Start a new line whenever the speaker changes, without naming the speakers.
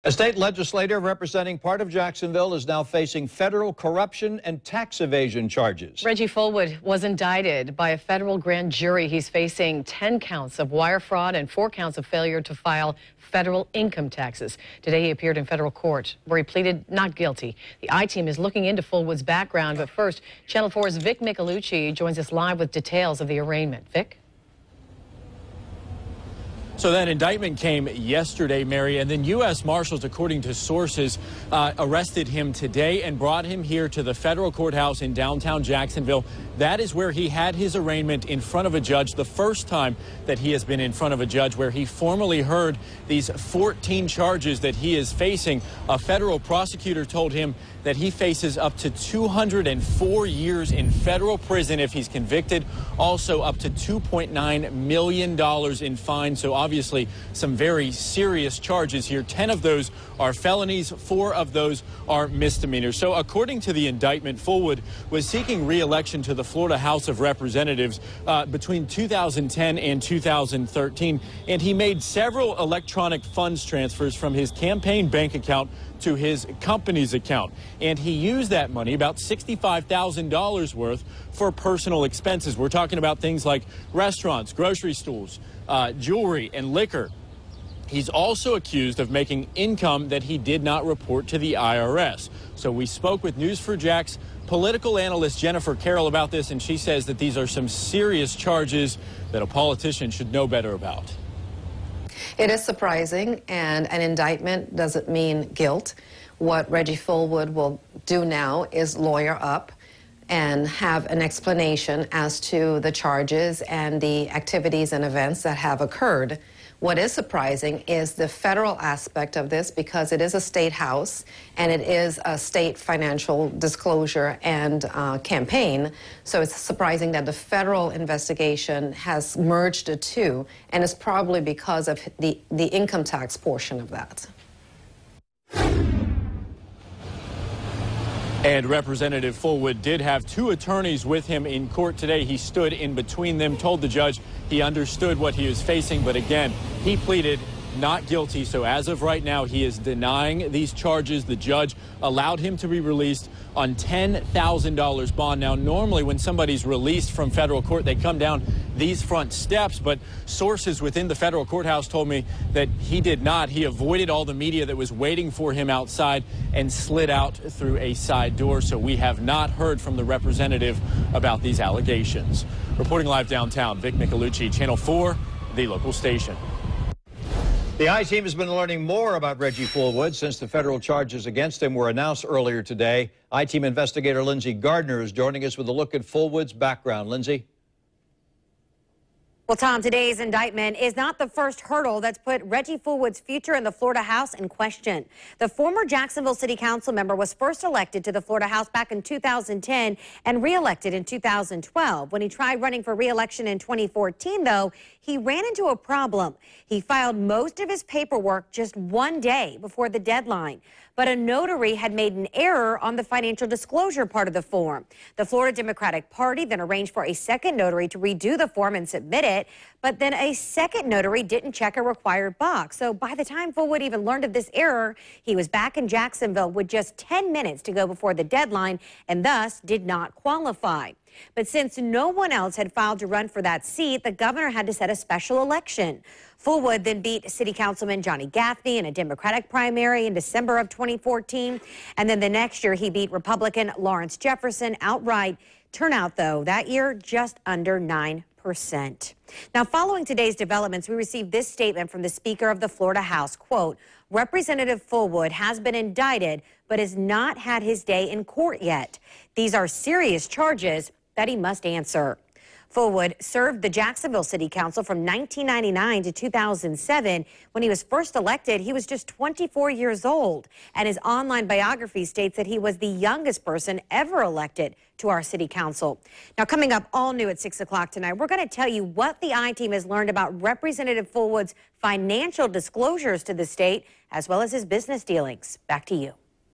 A state legislator representing part of Jacksonville is now facing federal corruption and tax evasion charges.
Reggie Fullwood was indicted by a federal grand jury. He's facing 10 counts of wire fraud and 4 counts of failure to file federal income taxes. Today he appeared in federal court where he pleaded not guilty. The I-team is looking into Fullwood's background, but first, Channel 4's Vic Micolucci joins us live with details of the arraignment. Vic?
So that indictment came yesterday, Mary, and then U.S. Marshals, according to sources, arrested him today and brought him here to the federal courthouse in downtown Jacksonville. That is where he had his arraignment in front of a judge, the first time that he has been in front of a judge, where he formally heard these 14 charges that he is facing. A federal prosecutor told him that he faces up to 204 years in federal prison if he's convicted, also up to $2.9 million in fines. So obviously some very serious charges here. 10 of those are felonies, 4 of those are misdemeanors. So according to the indictment, Fullwood was seeking re-election to the Florida House of Representatives between 2010 and 2013, and he made several electronic funds transfers from his campaign bank account to his company's account. And he used that money, about $65,000 worth, for personal expenses. We're talking about things like restaurants, grocery stores, jewelry, and liquor. He's also accused of making income that he did not report to the IRS. So we spoke with News4Jax political analyst Jennifer Carroll about this, and she says that these are some serious charges that a politician should know better about.
It is surprising, and an indictment doesn't mean guilt. What Reggie Fullwood will do now is lawyer up and have an explanation as to the charges and the activities and events that have occurred. What is surprising is the federal aspect of this, because it is a state house and it is a state financial disclosure and campaign. So it's surprising that the federal investigation has merged the two, and it's probably because of the income tax portion of that.
And Representative Fullwood did have 2 attorneys with him in court today. He stood in between them, told the judge he understood what he was facing, but again, he pleaded not guilty. So as of right now, he is denying these charges. The judge allowed him to be released on $10,000 bond. Now, normally when somebody's released from federal court, they come down these front steps, but sources within the federal courthouse told me that he did not. He avoided all the media that was waiting for him outside and slid out through a side door. So we have not heard from the representative about these allegations. Reporting live downtown, Vic Micolucci, Channel 4, the local station.
The I-team has been learning more about Reggie Fullwood since the federal charges against him were announced earlier today. I-team investigator Lindsay Gardner is joining us with a look at Fullwood's background. Lindsay?
Well, Tom, today's indictment is not the first hurdle that's put Reggie Fullwood's future in the Florida House in question. The former Jacksonville City Council member was first elected to the Florida House back in 2010 and re-elected in 2012. When he tried running for re-election in 2014, though, he ran into a problem. He filed most of his paperwork just 1 day before the deadline, but a notary had made an error on the financial disclosure part of the form. The Florida Democratic Party then arranged for a second notary to redo the form and submit it, but then a second notary didn't check a required box. So by the time Fullwood even learned of this error, he was back in Jacksonville with just 10 minutes to go before the deadline and thus did not qualify. But since no one else had filed to run for that seat, the governor had to set a special election. Fullwood then beat City Councilman Johnny Gaffney in a Democratic primary in December of 2014. And then the next year, he beat Republican Lawrence Jefferson outright. Turnout, though, that year just under 9%. Now, following today's developments, we received this statement from the Speaker of the Florida House. Quote, Representative Fullwood has been indicted, but has not had his day in court yet. These are serious charges that he must answer. Fullwood served the Jacksonville City Council from 1999 to 2007. When he was first elected, he was just 24 years old. And his online biography states that he was the youngest person ever elected to our city council. Now, coming up all new at 6 o'clock tonight, we're going to tell you what the I-team has learned about Representative Fullwood's financial disclosures to the state, as well as his business dealings. Back to you.